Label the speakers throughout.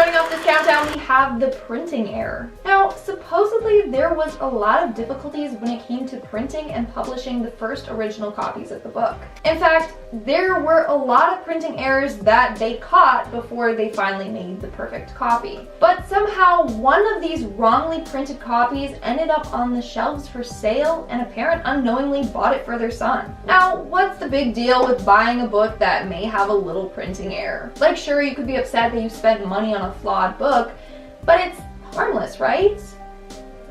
Speaker 1: starting off this countdown, we have the printing error. Now, supposedly there was a lot of difficulties when it came to printing and publishing the first original copies of the book. In fact, there were a lot of printing errors that they caught before they finally made the perfect copy. But somehow, one of these wrongly printed copies ended up on the shelves for sale, and a parent unknowingly bought it for their son. Now, what's the big deal with buying a book that may have a little printing error? Like, sure, you could be upset that you spent money on a flawed book, but it's harmless, right?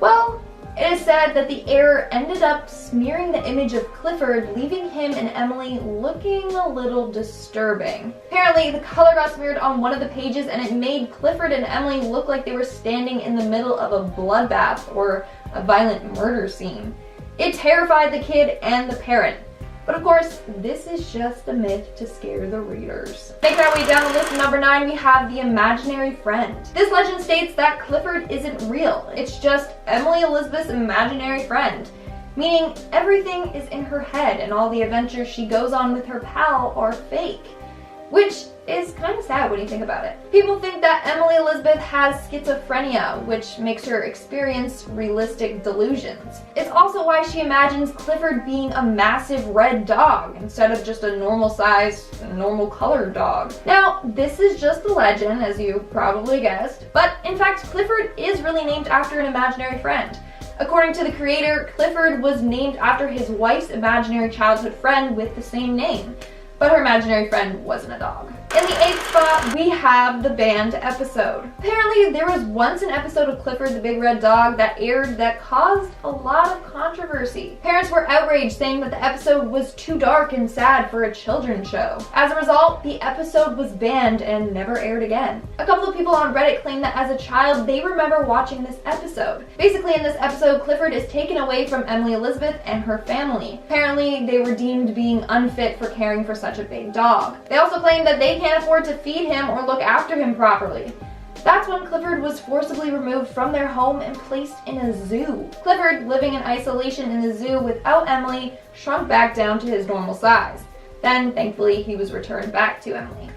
Speaker 1: Well, it is said that the error ended up smearing the image of Clifford, leaving him and Emily looking a little disturbing. Apparently, the color got smeared on one of the pages and it made Clifford and Emily look like they were standing in the middle of a bloodbath or a violent murder scene. It terrified the kid and the parent. But of course, this is just a myth to scare the readers. Making our way down the list, number 9, we have the imaginary friend. This legend states that Clifford isn't real. It's just Emily Elizabeth's imaginary friend, meaning everything is in her head and all the adventures she goes on with her pal are fake, which is kind of sad when you think about it. People think that Emily Elizabeth has schizophrenia, which makes her experience realistic delusions. It's also why she imagines Clifford being a massive red dog instead of just a normal-sized, normal-colored dog. Now, this is just a legend, as you probably guessed, but in fact, Clifford is really named after an imaginary friend. According to the creator, Clifford was named after his wife's imaginary childhood friend with the same name, but her imaginary friend wasn't a dog. In the 8th spot, we have the banned episode. Apparently, there was once an episode of Clifford the Big Red Dog that aired that caused a lot of controversy. Parents were outraged, saying that the episode was too dark and sad for a children's show. As a result, the episode was banned and never aired again. A couple of people on Reddit claim that as a child, they remember watching this episode. Basically, in this episode, Clifford is taken away from Emily Elizabeth and her family. Apparently, they were deemed being unfit for caring for such a big dog. They also claim that they can't afford to feed him or look after him properly. That's when Clifford was forcibly removed from their home and placed in a zoo. Clifford, living in isolation in the zoo without Emily, shrunk back down to his normal size. Then, thankfully, he was returned back to Emily.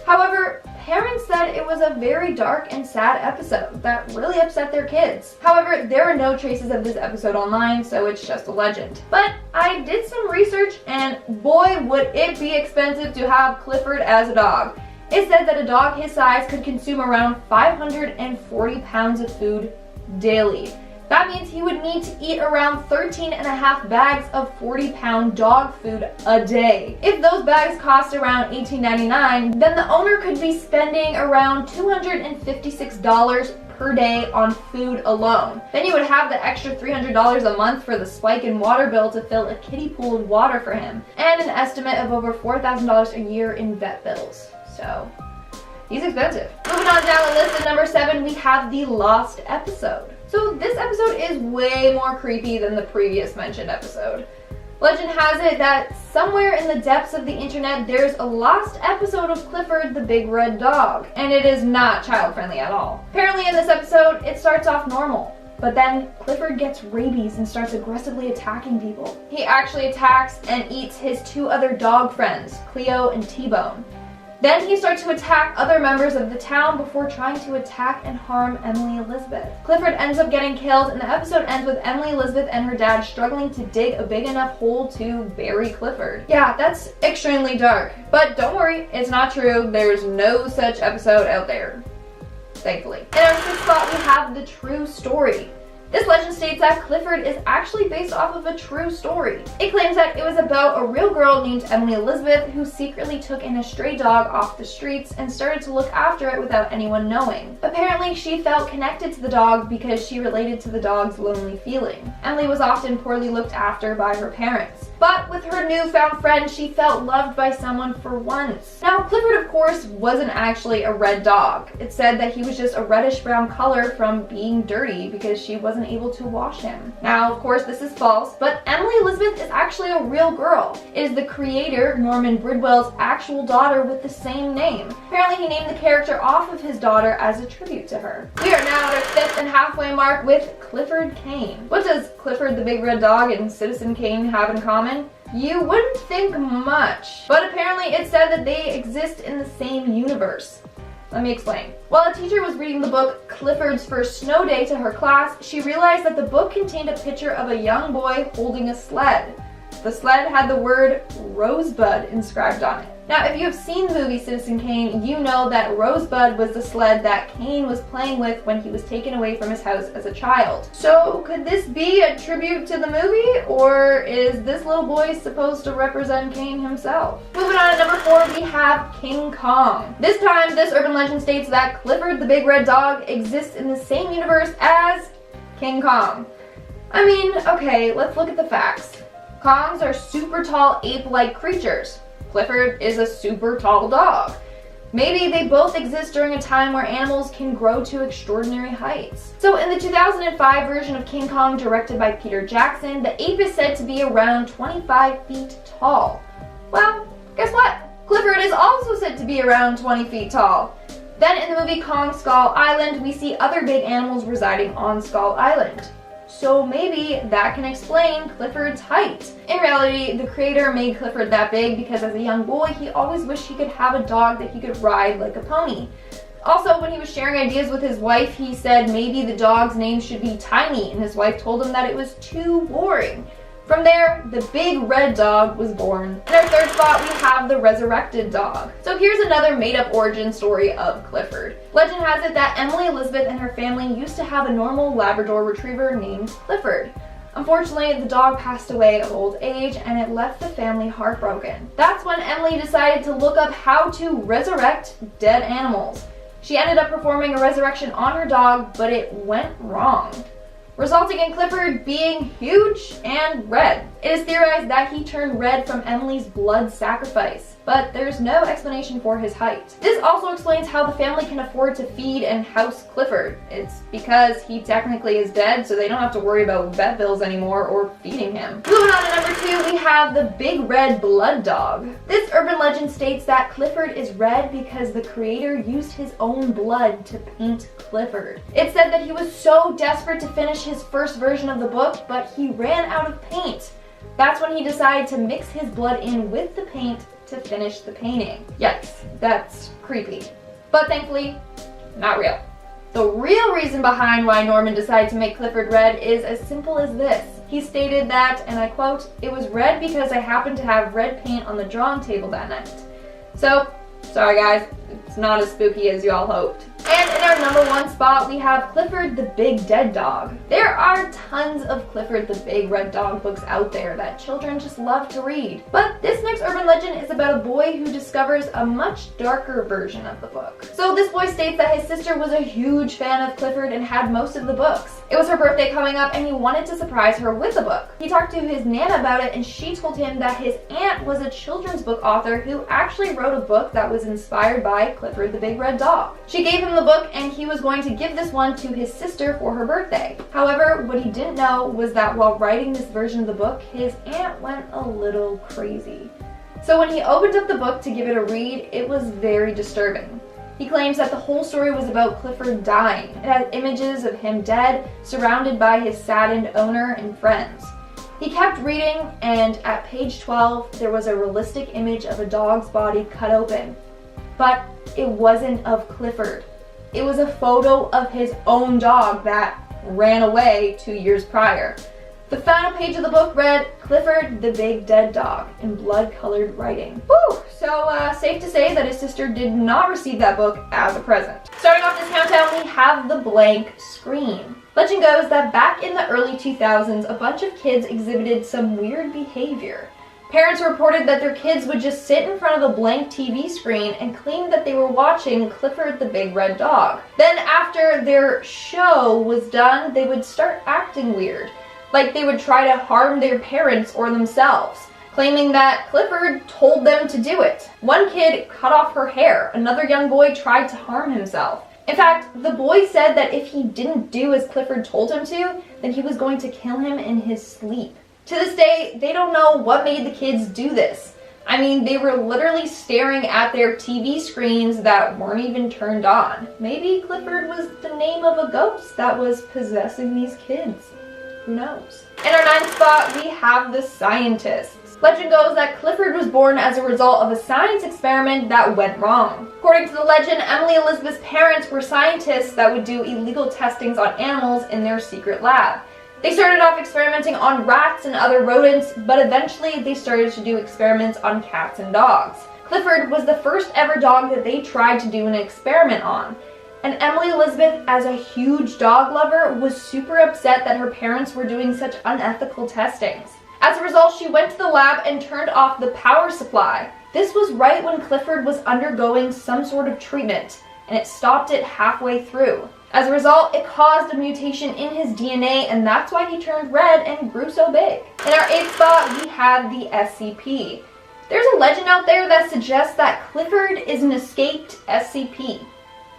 Speaker 1: However, parents said it was a very dark and sad episode that really upset their kids. However, there are no traces of this episode online, so it's just a legend. But I did some research, and boy, would it be expensive to have Clifford as a dog. It said that a dog his size could consume around 540 pounds of food daily. That means he would need to eat around 13.5 bags of 40-pound dog food a day. If those bags cost around $18.99, then the owner could be spending around $256 per day on food alone. Then you would have the extra $300 a month for the spike in water bill to fill a kiddie pool of water for him, and an estimate of over $4,000 a year in vet bills. So, he's expensive. Moving on down the list at number 7, we have the lost episode. So this episode is way more creepy than the previous mentioned episode. Legend has it that somewhere in the depths of the internet there's a lost episode of Clifford the Big Red Dog, and it is not child-friendly at all. Apparently in this episode, it starts off normal, but then Clifford gets rabies and starts aggressively attacking people. He actually attacks and eats his 2 other dog friends, Cleo and T-Bone. Then he starts to attack other members of the town before trying to attack and harm Emily Elizabeth. Clifford ends up getting killed, and the episode ends with Emily Elizabeth and her dad struggling to dig a big enough hole to bury Clifford. Yeah, that's extremely dark. But don't worry, it's not true. There's no such episode out there. Thankfully. In our 6th spot, we have the true story. This legend states that Clifford is actually based off of a true story. It claims that it was about a real girl named Emily Elizabeth who secretly took in a stray dog off the streets and started to look after it without anyone knowing. Apparently, she felt connected to the dog because she related to the dog's lonely feeling. Emily was often poorly looked after by her parents. But with her newfound friend, she felt loved by someone for once. Now, Clifford, of course, wasn't actually a red dog. It said that he was just a reddish-brown color from being dirty because she wasn't able to wash him. Now, of course, this is false, but Emily Elizabeth is actually a real girl. It is the creator, Norman Bridwell's actual daughter with the same name. Apparently, he named the character off of his daughter as a tribute to her. We are now at our 5th and halfway mark with Clifford Kane. What does Clifford the Big Red Dog and Citizen Kane have in common? You wouldn't think much, but apparently it said that they exist in the same universe. Let me explain. While a teacher was reading the book Clifford's First Snow Day to her class, she realized that the book contained a picture of a young boy holding a sled. The sled had the word Rosebud inscribed on it. Now, if you have seen the movie Citizen Kane, you know that Rosebud was the sled that Kane was playing with when he was taken away from his house as a child. So, could this be a tribute to the movie, or is this little boy supposed to represent Kane himself? Moving on to number 4, we have King Kong. This time, this urban legend states that Clifford the Big Red Dog exists in the same universe as King Kong. I mean, okay, let's look at the facts. Kongs are super tall ape-like creatures. Clifford is a super tall dog. Maybe they both exist during a time where animals can grow to extraordinary heights. So in the 2005 version of King Kong, directed by Peter Jackson, the ape is said to be around 25 feet tall. Well, guess what? Clifford is also said to be around 20 feet tall. Then in the movie Kong Skull Island, we see other big animals residing on Skull Island. So maybe that can explain Clifford's height. In reality, the creator made Clifford that big because as a young boy, he always wished he could have a dog that he could ride like a pony. Also, when he was sharing ideas with his wife, he said maybe the dog's name should be Tiny, and his wife told him that it was too boring. From there, the Big Red Dog was born. In our third spot, we have the Resurrected Dog. So here's another made-up origin story of Clifford. Legend has it that Emily Elizabeth and her family used to have a normal Labrador Retriever named Clifford. Unfortunately, the dog passed away of old age and it left the family heartbroken. That's when Emily decided to look up how to resurrect dead animals. She ended up performing a resurrection on her dog, but it went wrong, resulting in Clifford being huge and red. It is theorized that he turned red from Emily's blood sacrifice, but there's no explanation for his height. This also explains how the family can afford to feed and house Clifford. It's because he technically is dead, so they don't have to worry about vet bills anymore or feeding him. Moving on to number 2, we have the Big Red Blood Dog. This urban legend states that Clifford is red because the creator used his own blood to paint Clifford. It said that he was so desperate to finish his first version of the book, but he ran out of paint. That's when he decided to mix his blood in with the paint to finish the painting. Yikes, that's creepy. But thankfully, not real. The real reason behind why Norman decided to make Clifford red is as simple as this. He stated that, and I quote, "It was red because I happened to have red paint on the drawing table that night." So, sorry guys, it's not as spooky as you all hoped. And in our number 1 spot, we have Clifford the Big Dead Dog. There are tons of Clifford the Big Red Dog books out there that children just love to read. But this next urban legend is about a boy who discovers a much darker version of the book. So this boy states that his sister was a huge fan of Clifford and had most of the books. It was her birthday coming up and he wanted to surprise her with a book. He talked to his Nana about it and she told him that his aunt was a children's book author who actually wrote a book that was inspired by Clifford the Big Red Dog. She gave him the book and he was going to give this one to his sister for her birthday. However, what he didn't know was that while writing this version of the book, his aunt went a little crazy. So when he opened up the book to give it a read, it was very disturbing. He claims that the whole story was about Clifford dying. It had images of him dead, surrounded by his saddened owner and friends. He kept reading, and at page 12, there was a realistic image of a dog's body cut open. But it wasn't of Clifford. It was a photo of his own dog that ran away 2 years prior. The final page of the book read, "Clifford the Big Dead Dog," in blood-colored writing. Whew! So safe to say that his sister did not receive that book as a present. Starting off this countdown, we have the blank screen. Legend goes that back in the early 2000s, a bunch of kids exhibited some weird behavior. Parents reported that their kids would just sit in front of a blank TV screen and claim that they were watching Clifford the Big Red Dog. Then after their show was done, they would start acting weird, like they would try to harm their parents or themselves, claiming that Clifford told them to do it. One kid cut off her hair. Another young boy tried to harm himself. In fact, the boy said that if he didn't do as Clifford told him to, then he was going to kill him in his sleep. To this day, they don't know what made the kids do this. I mean, they were literally staring at their TV screens that weren't even turned on. Maybe Clifford was the name of a ghost that was possessing these kids. Who knows? In our 9th spot, we have the scientists. Legend goes that Clifford was born as a result of a science experiment that went wrong. According to the legend, Emily Elizabeth's parents were scientists that would do illegal testings on animals in their secret lab. They started off experimenting on rats and other rodents, but eventually they started to do experiments on cats and dogs. Clifford was the first ever dog that they tried to do an experiment on. And Emily Elizabeth, as a huge dog lover, was super upset that her parents were doing such unethical testings. As a result, she went to the lab and turned off the power supply. This was right when Clifford was undergoing some sort of treatment, and it stopped it halfway through. As a result, it caused a mutation in his DNA, and that's why he turned red and grew so big. In our 8th spot, we have the SCP. There's a legend out there that suggests that Clifford is an escaped SCP.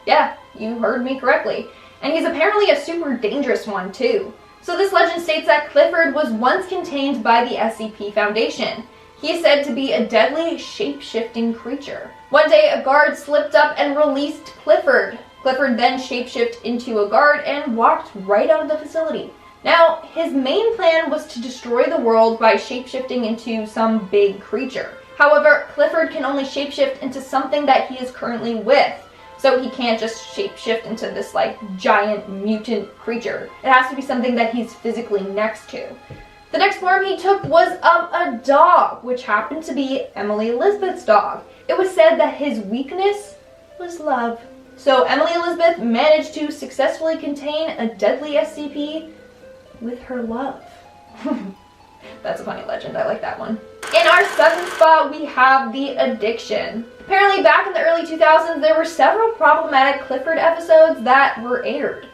Speaker 1: Yeah, you heard me correctly. And he's apparently a super dangerous one too. So this legend states that Clifford was once contained by the SCP Foundation. He is said to be a deadly, shape-shifting creature. One day, a guard slipped up and released Clifford. Clifford then shapeshifted into a guard and walked right out of the facility. Now, his main plan was to destroy the world by shapeshifting into some big creature. However, Clifford can only shapeshift into something that he is currently with. So he can't just shapeshift into this giant mutant creature. It has to be something that he's physically next to. The next form he took was of a dog, which happened to be Emily Elizabeth's dog. It was said that his weakness was love. So Emily Elizabeth managed to successfully contain a deadly SCP with her love. That's a funny legend, I like that one. In our 7th spot, we have the addiction. Apparently back in the early 2000s, there were several problematic Clifford episodes that were aired.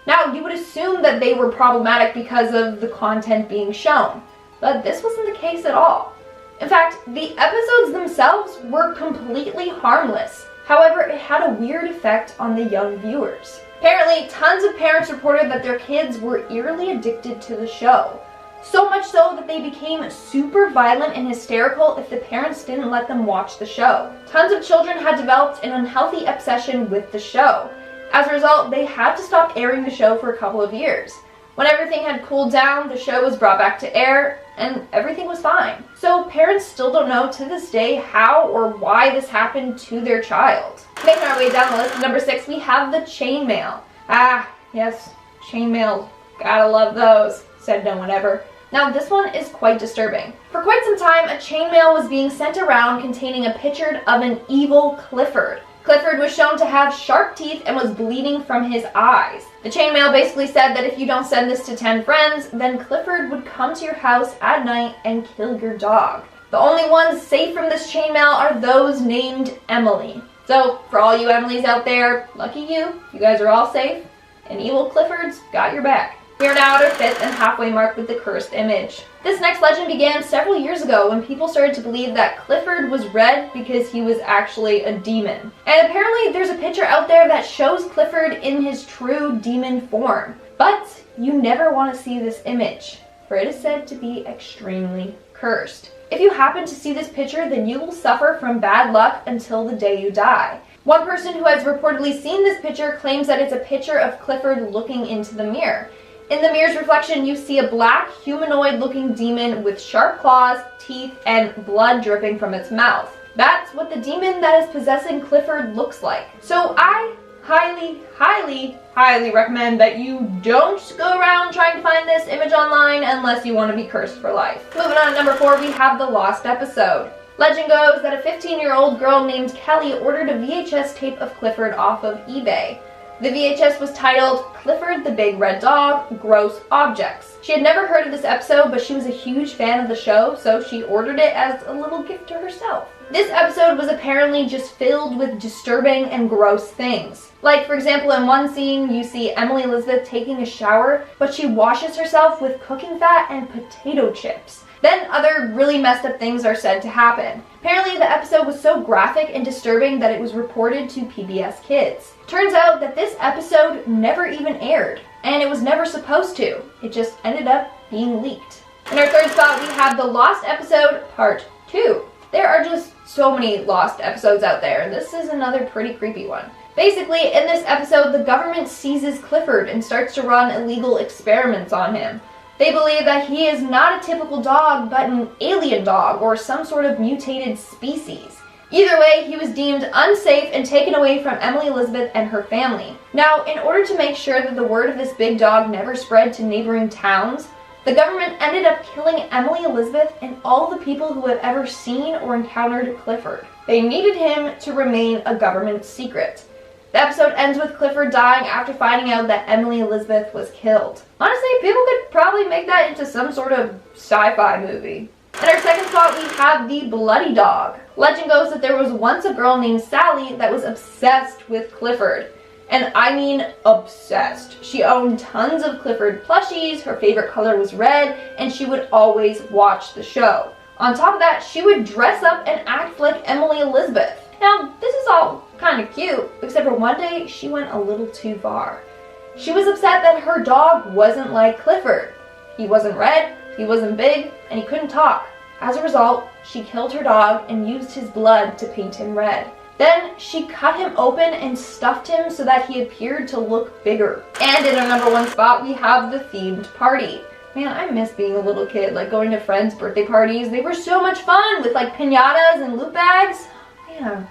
Speaker 1: Now, you would assume that they were problematic because of the content being shown, but this wasn't the case at all. In fact, the episodes themselves were completely harmless. However, it had a weird effect on the young viewers. Apparently, tons of parents reported that their kids were eerily addicted to the show. So much so that they became super violent and hysterical if the parents didn't let them watch the show. Tons of children had developed an unhealthy obsession with the show. As a result, they had to stop airing the show for a couple of years. When everything had cooled down, the show was brought back to air, and everything was fine. So parents still don't know to this day how or why this happened to their child. Making our way down the list, at number 6, we have the chainmail. Ah, yes, chainmail. Gotta love those, said no one ever. Now this one is quite disturbing. For quite some time, a chainmail was being sent around containing a picture of an evil Clifford. Clifford was shown to have sharp teeth and was bleeding from his eyes. The chainmail basically said that if you don't send this to 10 friends, then Clifford would come to your house at night and kill your dog. The only ones safe from this chainmail are those named Emily. So for all you Emilys out there, lucky you, you guys are all safe, and evil Clifford's got your back. We are now at our 5th and halfway mark with the cursed image. This next legend began several years ago when people started to believe that Clifford was red because he was actually a demon. And apparently there's a picture out there that shows Clifford in his true demon form. But you never want to see this image, for it is said to be extremely cursed. If you happen to see this picture, then you will suffer from bad luck until the day you die. One person who has reportedly seen this picture claims that it's a picture of Clifford looking into the mirror. In the mirror's reflection, you see a black, humanoid-looking demon with sharp claws, teeth, and blood dripping from its mouth. That's what the demon that is possessing Clifford looks like. So I highly, highly, highly recommend that you don't go around trying to find this image online unless you want to be cursed for life. Moving on to number 4, we have the lost episode. Legend goes that a 15-year-old girl named Kelly ordered a VHS tape of Clifford off of eBay. The VHS was titled Clifford the Big Red Dog, Gross Objects. She had never heard of this episode, but she was a huge fan of the show, so she ordered it as a little gift to herself. This episode was apparently just filled with disturbing and gross things. Like, for example, in one scene, you see Emily Elizabeth taking a shower, but she washes herself with cooking fat and potato chips. Then other really messed up things are said to happen. Apparently the episode was so graphic and disturbing that it was reported to PBS Kids. Turns out that this episode never even aired, and it was never supposed to. It just ended up being leaked. In our 3rd spot, we have the Lost Episode Part 2. There are just so many lost episodes out there, and this is another pretty creepy one. Basically, in this episode, the government seizes Clifford and starts to run illegal experiments on him. They believe that he is not a typical dog, but an alien dog or some sort of mutated species. Either way, he was deemed unsafe and taken away from Emily Elizabeth and her family. Now, in order to make sure that the word of this big dog never spread to neighboring towns, the government ended up killing Emily Elizabeth and all the people who have ever seen or encountered Clifford. They needed him to remain a government secret. The episode ends with Clifford dying after finding out that Emily Elizabeth was killed. Honestly, people could probably make that into some sort of sci-fi movie. In our second spot, we have the bloody dog. Legend goes that there was once a girl named Sally that was obsessed with Clifford. And I mean obsessed. She owned tons of Clifford plushies, her favorite color was red, and she would always watch the show. On top of that, she would dress up and act like Emily Elizabeth. Now, this is all kind of cute, except for one day she went a little too far. She was upset that her dog wasn't like Clifford. He wasn't red, he wasn't big, and he couldn't talk. As a result, she killed her dog and used his blood to paint him red. Then she cut him open and stuffed him so that he appeared to look bigger. And in our number one spot, we have the themed party. Man, I miss being a little kid, like going to friends' birthday parties. They were so much fun with like piñatas and loot bags. Man,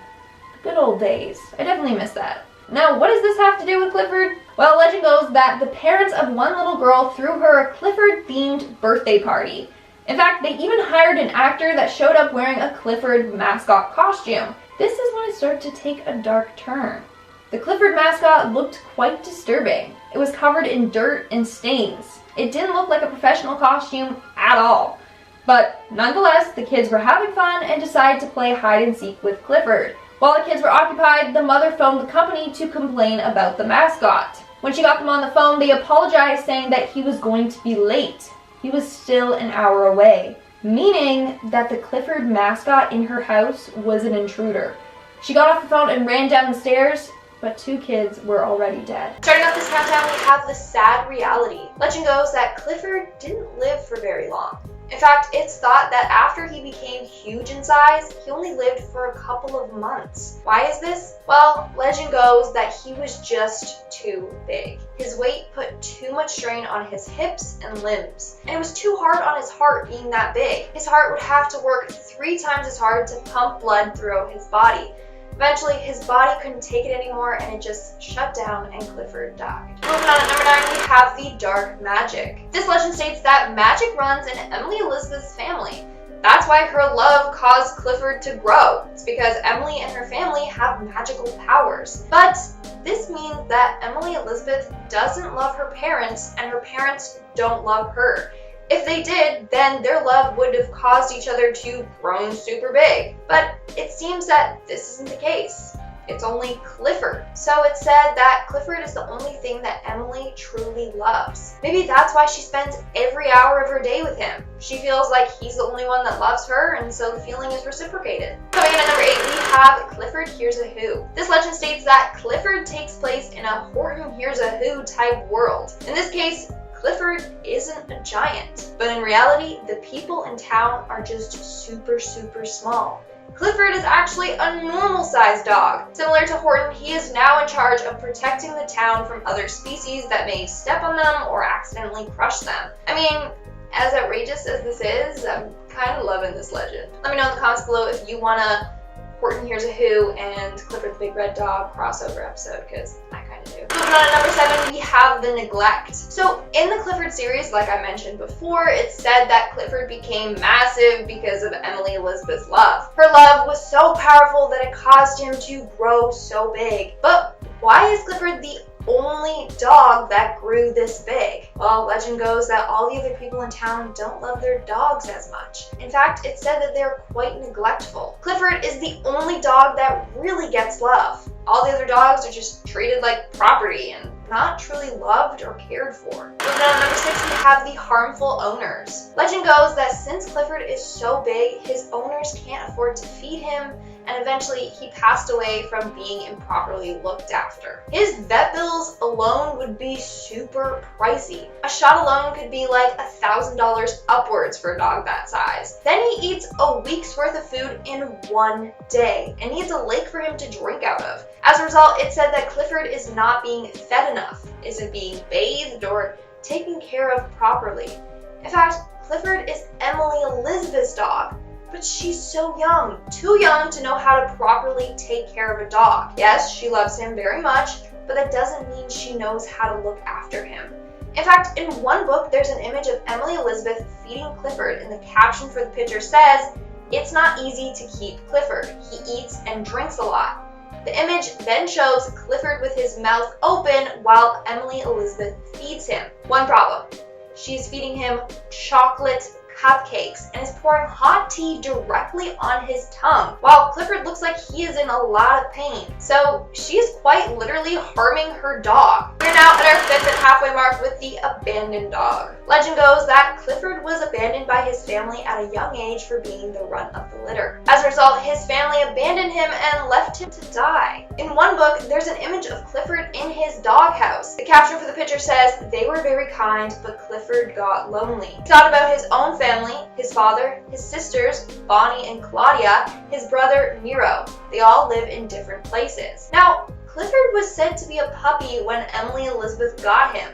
Speaker 1: good old days. I definitely miss that. Now, what does this have to do with Clifford? Well, legend goes that the parents of one little girl threw her a Clifford-themed birthday party. In fact, they even hired an actor that showed up wearing a Clifford mascot costume. This is when it started to take a dark turn. The Clifford mascot looked quite disturbing. It was covered in dirt and stains. It didn't look like a professional costume at all. But nonetheless, the kids were having fun and decided to play hide and seek with Clifford. While the kids were occupied, the mother phoned the company to complain about the mascot. When she got them on the phone, they apologized, saying that he was going to be late. He was still an hour away, meaning that the Clifford mascot in her house was an intruder. She got off the phone and ran down the stairs, but 2 kids were already dead. Starting off this countdown, we have the sad reality. Legend goes that Clifford didn't live for very long. In fact, it's thought that after he became huge in size, he only lived for a couple of months. Why is this? Well, legend goes that he was just too big. His weight put too much strain on his hips and limbs, and it was too hard on his heart being that big. His heart would have to work 3 times as hard to pump blood throughout his body. Eventually, his body couldn't take it anymore and it just shut down and Clifford died. Moving on to number 9, we have the dark magic. This legend states that magic runs in Emily Elizabeth's family. That's why her love caused Clifford to grow. It's because Emily and her family have magical powers. But this means that Emily Elizabeth doesn't love her parents and her parents don't love her. If they did, then their love would have caused each other to grow super big. But it seems that this isn't the case. It's only Clifford. So it's said that Clifford is the only thing that Emily truly loves. Maybe that's why she spends every hour of her day with him. She feels like he's the only one that loves her, and so the feeling is reciprocated. Coming in at number 8, we have Clifford Hears a Who. This legend states that Clifford takes place in a Horton Hears a Who type world. In this case, Clifford isn't a giant, but in reality, the people in town are just super small. Clifford is actually a normal-sized dog. Similar to Horton, he is now in charge of protecting the town from other species that may step on them or accidentally crush them. I mean, as outrageous as this is, I'm kind of loving this legend. Let me know in the comments below if you want to Horton Hears a Who and Clifford the Big Red Dog crossover episode, because I kind of do. Moving on to number 7, we have the neglect. So in the Clifford series, like I mentioned before, it's said that Clifford became massive because of Emily Elizabeth's love. Her love was so powerful that it caused him to grow so big. But why is Clifford the only dog that grew this big? Well, legend goes that all the other people in town don't love their dogs as much. In fact, it's said that they're quite neglectful. Clifford is the only dog that really gets love. All the other dogs are just treated like property and not truly loved or cared for. Moving on to number 6, we have the harmful owners. Legend goes that since Clifford is so big, his owners can't afford to feed him, and eventually he passed away from being improperly looked after. His vet bills alone would be super pricey. A shot alone could be like $1,000 upwards for a dog that size. Then he eats a week's worth of food in 1 day and needs a lake for him to drink out of. As a result, it's said that Clifford is not being fed enough, isn't being bathed or taken care of properly.
Speaker 2: In fact, Clifford is Emily Elizabeth's dog, but she's so young, too young to know how to properly take care of a dog. Yes, she loves him very much, but that doesn't mean she knows how to look after him. In fact, in one book, there's an image of Emily Elizabeth feeding Clifford, and the caption for the picture says, "It's not easy to keep Clifford. He eats and drinks a lot." The image then shows Clifford with his mouth open while Emily Elizabeth feeds him. One problem: she's feeding him chocolate cupcakes and is pouring hot tea directly on his tongue, while Clifford looks like he is in a lot of pain. So she is quite literally harming her dog. We're now at our 5th and halfway mark with the abandoned dog. Legend goes that Clifford was abandoned by his family at a young age for being the runt of the litter. As a result, his family abandoned him and left him to die. In one book, there's an image of Clifford in his doghouse. The caption for the picture says, "They were very kind, but Clifford got lonely." He thought about his own family, his father, his sisters, Bonnie and Claudia, his brother, Nero. They all live in different places. Now, Clifford was said to be a puppy when Emily Elizabeth got him,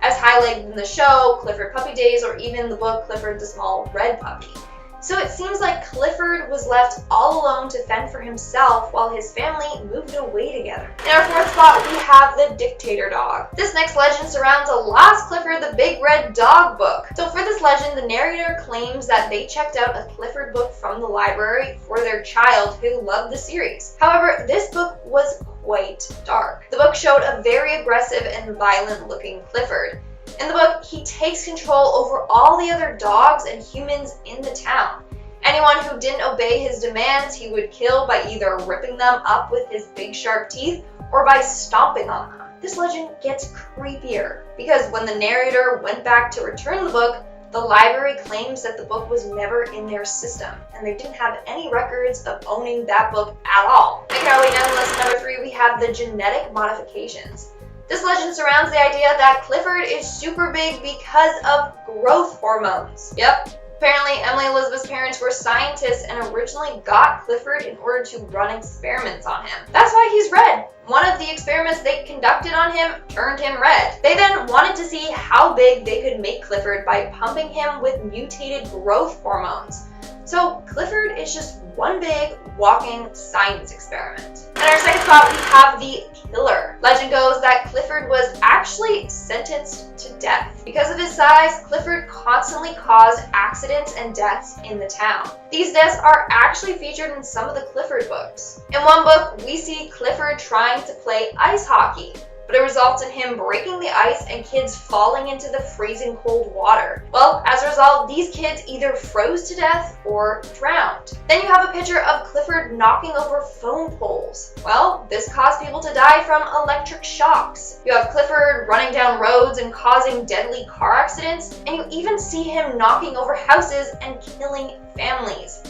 Speaker 2: as highlighted in the show Clifford Puppy Days or even the book Clifford the Small Red Puppy. So it seems like Clifford was left all alone to fend for himself while his family moved away together. In our 4th spot, we have the dictator dog. This next legend surrounds a Lost Clifford the Big Red Dog book. So for this legend, the narrator claims that they checked out a Clifford book from the library for their child who loved the series. However, this book was quite dark. The book showed a very aggressive and violent-looking Clifford. In the book, he takes control over all the other dogs and humans in the town. Anyone who didn't obey his demands, he would kill by either ripping them up with his big sharp teeth or by stomping on them. This legend gets creepier because when the narrator went back to return the book, the library claims that the book was never in their system, and they didn't have any records of owning that book at all. Making our way down to lesson number 3, we have the genetic modifications. This legend surrounds the idea that Clifford is super big because of growth hormones. Yep. Apparently, Emily Elizabeth's parents were scientists and originally got Clifford in order to run experiments on him. That's why he's red. One of the experiments they conducted on him turned him red. They then wanted to see how big they could make Clifford by pumping him with mutated growth hormones. So Clifford is just one big walking science experiment. In our 2nd spot, we have the killer. Legend goes that Clifford was actually sentenced to death. Because of his size, Clifford constantly caused accidents and deaths in the town. These deaths are actually featured in some of the Clifford books. In one book, we see Clifford trying to play ice hockey, but it results in him breaking the ice and kids falling into the freezing cold water. Well, as a result, these kids either froze to death or drowned. Then you have a picture of Clifford knocking over phone poles. Well, this caused people to die from electric shocks. You have Clifford running down roads and causing deadly car accidents, and you even see him knocking over houses and killing families.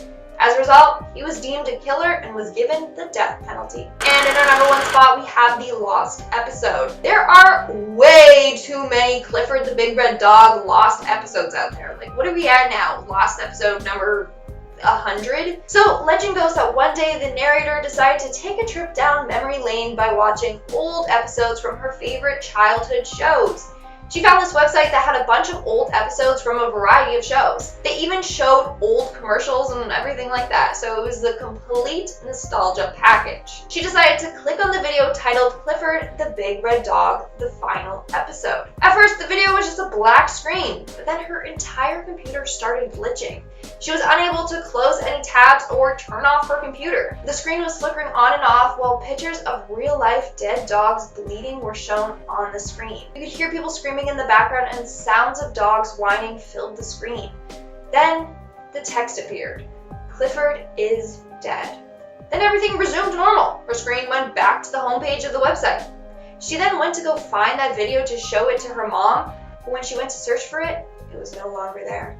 Speaker 2: As a result, he was deemed a killer and was given the death penalty. And in our number 1 spot, we have the Lost episode. There are way too many Clifford the Big Red Dog Lost episodes out there. Like, what are we at now? Lost episode number 100? So legend goes that one day the narrator decided to take a trip down memory lane by watching old episodes from her favorite childhood shows. She found this website that had a bunch of old episodes from a variety of shows. They even showed old commercials and everything like that, so it was the complete nostalgia package. She decided to click on the video titled Clifford the Big Red Dog, the final episode. At first, the video was just a black screen, but then her entire computer started glitching. She was unable to close any tabs or turn off her computer. The screen was flickering on and off while pictures of real-life dead dogs bleeding were shown on the screen. You could hear people screaming in the background and sounds of dogs whining filled the screen. Then the text appeared. Clifford is dead. Then everything resumed normal. Her screen went back to the homepage of the website. She then went to go find that video to show it to her mom, but when she went to search for it, it was no longer there.